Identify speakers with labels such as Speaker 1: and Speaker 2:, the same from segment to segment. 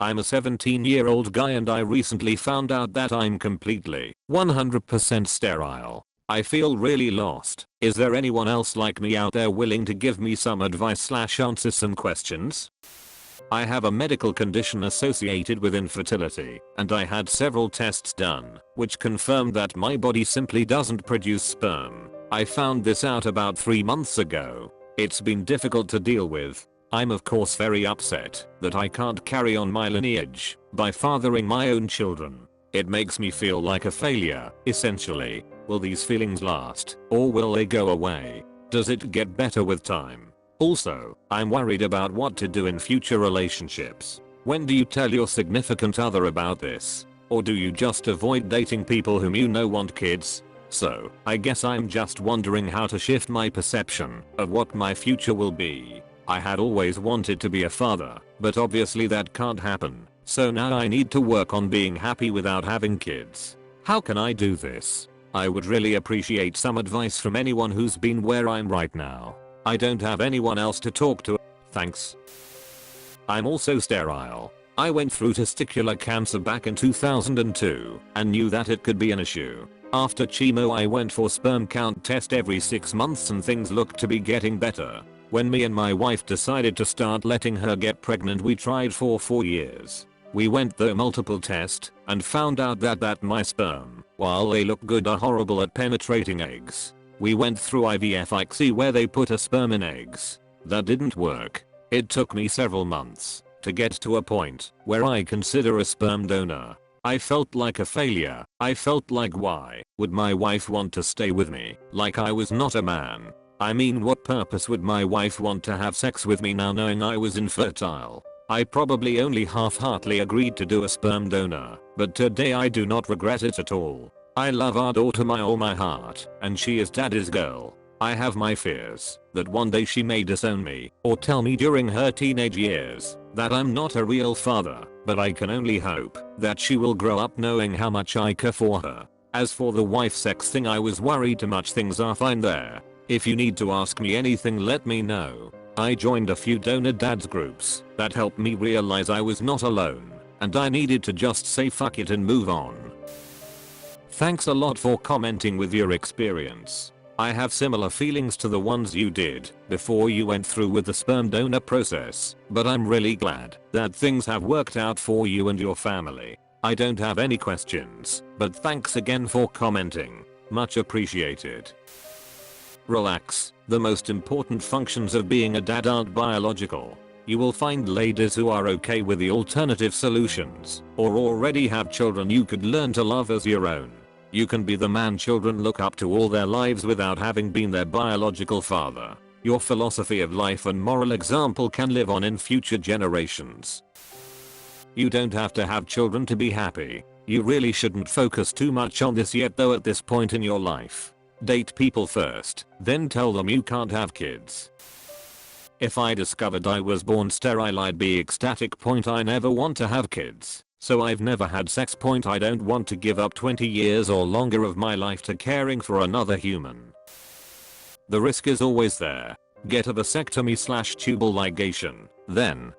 Speaker 1: I'm a 17-year-old guy and I recently found out that I'm completely 100% sterile. I feel really lost. Is there anyone else like me out there willing to give me some advice / answer some questions? I have a medical condition associated with infertility, and I had several tests done, which confirmed that my body simply doesn't produce sperm. I found this out about 3 months ago. It's been difficult to deal with. I'm of course very upset that I can't carry on my lineage by fathering my own children. It makes me feel like a failure, essentially. Will these feelings last, or will they go away? Does it get better with time? Also, I'm worried about what to do in future relationships. When do you tell your significant other about this? Or do you just avoid dating people whom you know want kids? So, I guess I'm just wondering how to shift my perception of what my future will be. I had always wanted to be a father, but obviously that can't happen. So now I need to work on being happy without having kids. How can I do this? I would really appreciate some advice from anyone who's been where I'm right now. I don't have anyone else to talk to. Thanks. I'm also sterile. I went through testicular cancer back in 2002 and knew that it could be an issue. After chemo I went for sperm count test every 6 months and things looked to be getting better. When me and my wife decided to start letting her get pregnant we tried for 4 years. We went through multiple tests and found out that my sperm, while they look good, are horrible at penetrating eggs. We went through IVF ICSI where they put a sperm in eggs. That didn't work. It took me several months to get to a point where I consider a sperm donor. I felt like a failure. I felt like, why would my wife want to stay with me? Like I was not a man. I mean, what purpose would my wife want to have sex with me now knowing I was infertile? I probably only half-heartedly agreed to do a sperm donor, but today I do not regret it at all. I love our daughter with all my heart, and she is daddy's girl. I have my fears that one day she may disown me or tell me during her teenage years that I'm not a real father, but I can only hope that she will grow up knowing how much I care for her. As for the wife sex thing, I was worried too much. Things are fine there. If you need to ask me anything, let me know. I joined a few donor dads groups that helped me realize I was not alone, and I needed to just say fuck it and move on. Thanks a lot for commenting with your experience. I have similar feelings to the ones you did before you went through with the sperm donor process, but I'm really glad that things have worked out for you and your family. I don't have any questions, but thanks again for commenting. Much appreciated. Relax. The most important functions of being a dad aren't biological. You will find ladies who are okay with the alternative solutions or already have children you could learn to love as your own. You can be the man children look up to all their lives without having been their biological father. Your philosophy of life and moral example can live on in future generations. You don't have to have children to be happy. You really shouldn't focus too much on this yet though at this point in your life. Date people first, then tell them you can't have kids. If I discovered I was born sterile, I'd be ecstatic. Point, I never want to have kids, so I've never had sex. Point, I don't want to give up 20 years or longer of my life to caring for another human. The risk is always there. Get a vasectomy / tubal ligation, then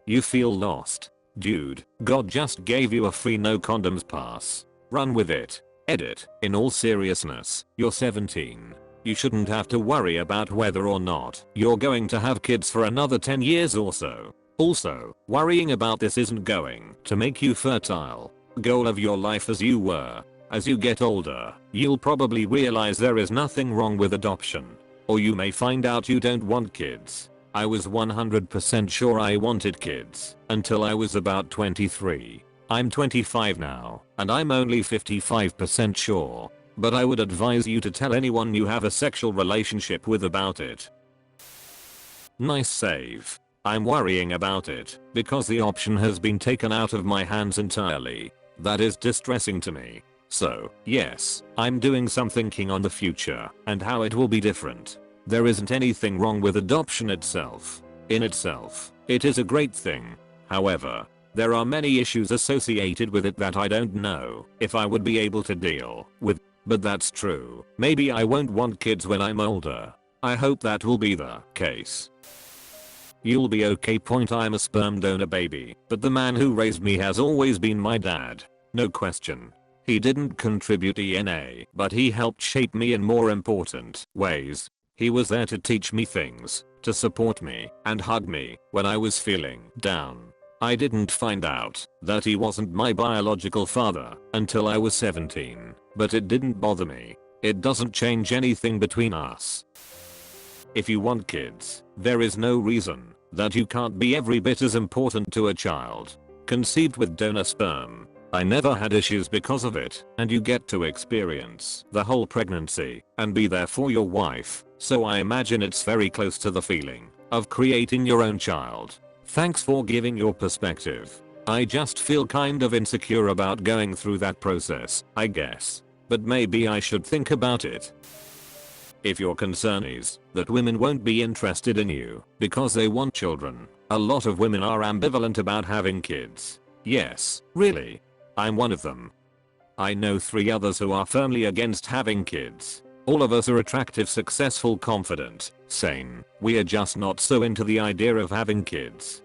Speaker 1: you feel lost. Dude, God just gave you a free no condoms pass. Run with it. Edit. In all seriousness, you're 17. You shouldn't have to worry about whether or not you're going to have kids for another 10 years or so. Also, worrying about this isn't going to make you fertile. Goal of your life as you were. As you get older, you'll probably realize there is nothing wrong with adoption. Or you may find out you don't want kids. I was 100% sure I wanted kids until I was about 23. I'm 25 now, and I'm only 55% sure. But I would advise you to tell anyone you have a sexual relationship with about it. Nice save. I'm worrying about it because the option has been taken out of my hands entirely. That is distressing to me. So, yes, I'm doing some thinking on the future and how it will be different. There isn't anything wrong with adoption itself. In itself, it is a great thing. However, there are many issues associated with it that I don't know if I would be able to deal with. But that's true. Maybe I won't want kids when I'm older. I hope that will be the case. You'll be okay. I'm a sperm donor baby, but the man who raised me has always been my dad. No question. He didn't contribute DNA, but he helped shape me in more important ways. He was there to teach me things, to support me, and hug me when I was feeling down. I didn't find out that he wasn't my biological father until I was 17, but it didn't bother me. It doesn't change anything between us. If you want kids, there is no reason that you can't be every bit as important to a child conceived with donor sperm. I never had issues because of it, and you get to experience the whole pregnancy and be there for your wife, so I imagine it's very close to the feeling of creating your own child. Thanks for giving your perspective. I just feel kind of insecure about going through that process, I guess. But maybe I should think about it. If your concern is that women won't be interested in you because they want children, a lot of women are ambivalent about having kids. Yes, really. I'm one of them. I know 3 others who are firmly against having kids. All of us are attractive, successful, confident, sane. We are just not so into the idea of having kids.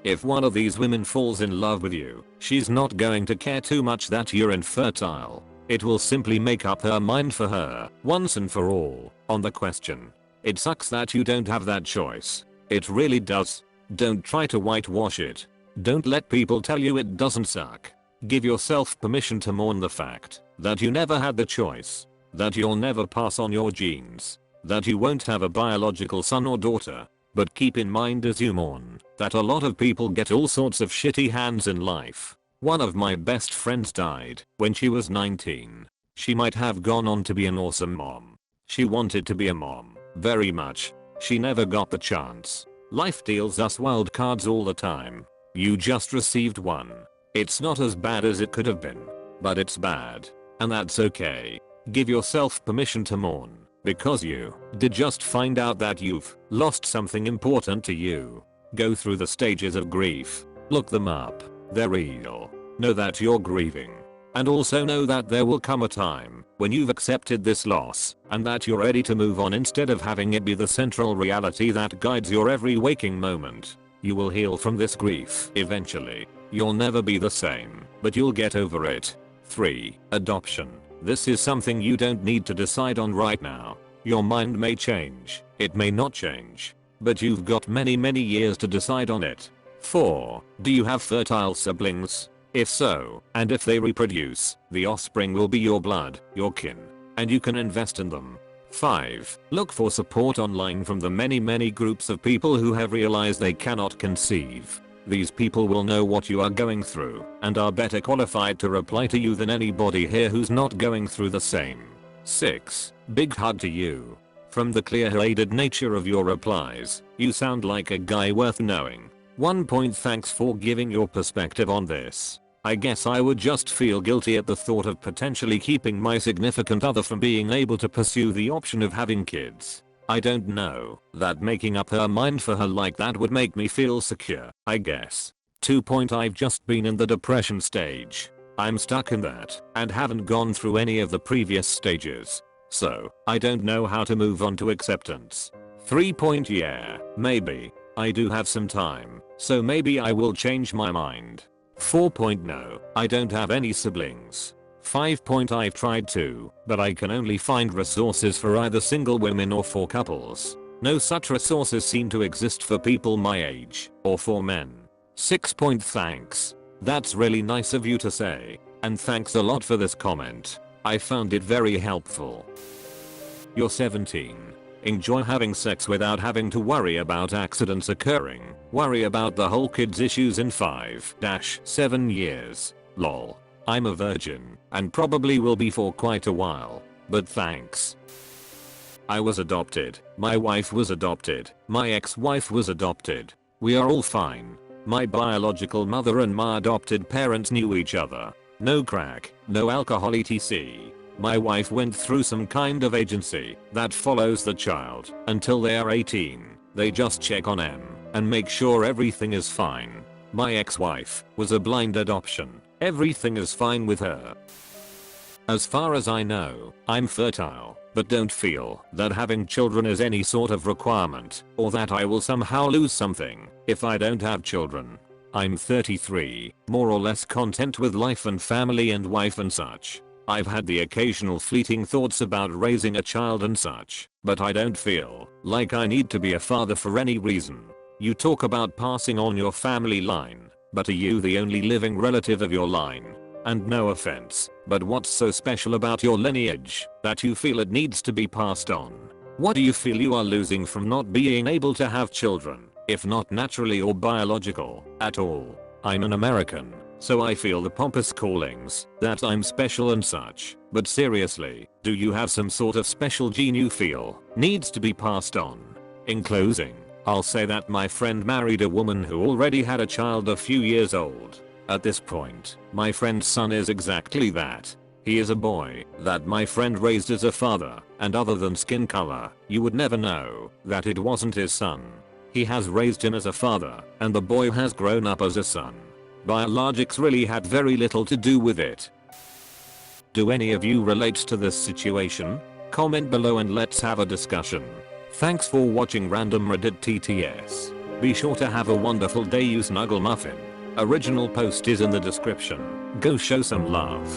Speaker 1: If one of these women falls in love with you, she's not going to care too much that you're infertile. It will simply make up her mind for her, once and for all, on the question. It sucks that you don't have that choice. It really does. Don't try to whitewash it. Don't let people tell you it doesn't suck. Give yourself permission to mourn the fact that you never had the choice, that you'll never pass on your genes, that you won't have a biological son or daughter. But keep in mind as you mourn that a lot of people get all sorts of shitty hands in life. One of my best friends died when she was 19. She might have gone on to be an awesome mom. She wanted to be a mom, very much. She never got the chance. Life deals us wild cards all the time. You just received one. It's not as bad as it could have been, but it's bad. And that's okay. Give yourself permission to mourn, because you did just find out that you've lost something important to you. Go through the stages of grief. Look them up. They're real. Know that you're grieving. And also know that there will come a time when you've accepted this loss and that you're ready to move on instead of having it be the central reality that guides your every waking moment. You will heal from this grief eventually. You'll never be the same, but you'll get over it. 3. Adoption. This is something you don't need to decide on right now. Your mind may change, it may not change, but you've got many years to decide on it. 4. Do you have fertile siblings? If so, and if they reproduce, the offspring will be your blood, your kin, and you can invest in them. 5. Look for support online from the many groups of people who have realized they cannot conceive. These people will know what you are going through and are better qualified to reply to you than anybody here who's not going through the same. 6. Big hug to you. From the clear-headed nature of your replies, you sound like a guy worth knowing. 1. Thanks for giving your perspective on this. I guess I would just feel guilty at the thought of potentially keeping my significant other from being able to pursue the option of having kids. I don't know that making up her mind for her like that would make me feel secure, I guess. 2. I've just been in the depression stage. I'm stuck in that and haven't gone through any of the previous stages. So, I don't know how to move on to acceptance. 3. Yeah, maybe. I do have some time, so maybe I will change my mind. 4. No, I don't have any siblings. 5. I've tried to, but I can only find resources for either single women or for couples. No such resources seem to exist for people my age, or for men. 6. Thanks. That's really nice of you to say, and thanks a lot for this comment. I found it very helpful. You're 17. Enjoy having sex without having to worry about accidents occurring. Worry about the whole kids issues in 5-7 years. Lol. I'm a virgin, and probably will be for quite a while, but thanks. I was adopted, my wife was adopted, my ex-wife was adopted. We are all fine. My biological mother and my adopted parents knew each other. No crack, no alcohol etc. My wife went through some kind of agency that follows the child until they are 18. They just check on them and make sure everything is fine. My ex-wife was a blind adoption. Everything is fine with her. As far as I know, I'm fertile, but don't feel that having children is any sort of requirement, or that I will somehow lose something if I don't have children. I'm 33, more or less content with life and family and wife and such. I've had the occasional fleeting thoughts about raising a child and such, but I don't feel like I need to be a father for any reason. You talk about passing on your family line, but are you the only living relative of your line? And no offense, but what's so special about your lineage that you feel it needs to be passed on? What do you feel you are losing from not being able to have children, if not naturally or biological, at all? I'm an American, so I feel the pompous callings that I'm special and such, but seriously, do you have some sort of special gene you feel needs to be passed on? In closing, I'll say that my friend married a woman who already had a child a few years old. At this point, my friend's son is exactly that. He is a boy that my friend raised as a father, and other than skin color, you would never know that it wasn't his son. He has raised him as a father, and the boy has grown up as a son. Biologics really had very little to do with it. Do any of you relate to this situation? Comment below and let's have a discussion. Thanks for watching Random Reddit TTS. Be sure to have a wonderful day, you snuggle muffin. Original post is in the description. Go show some love.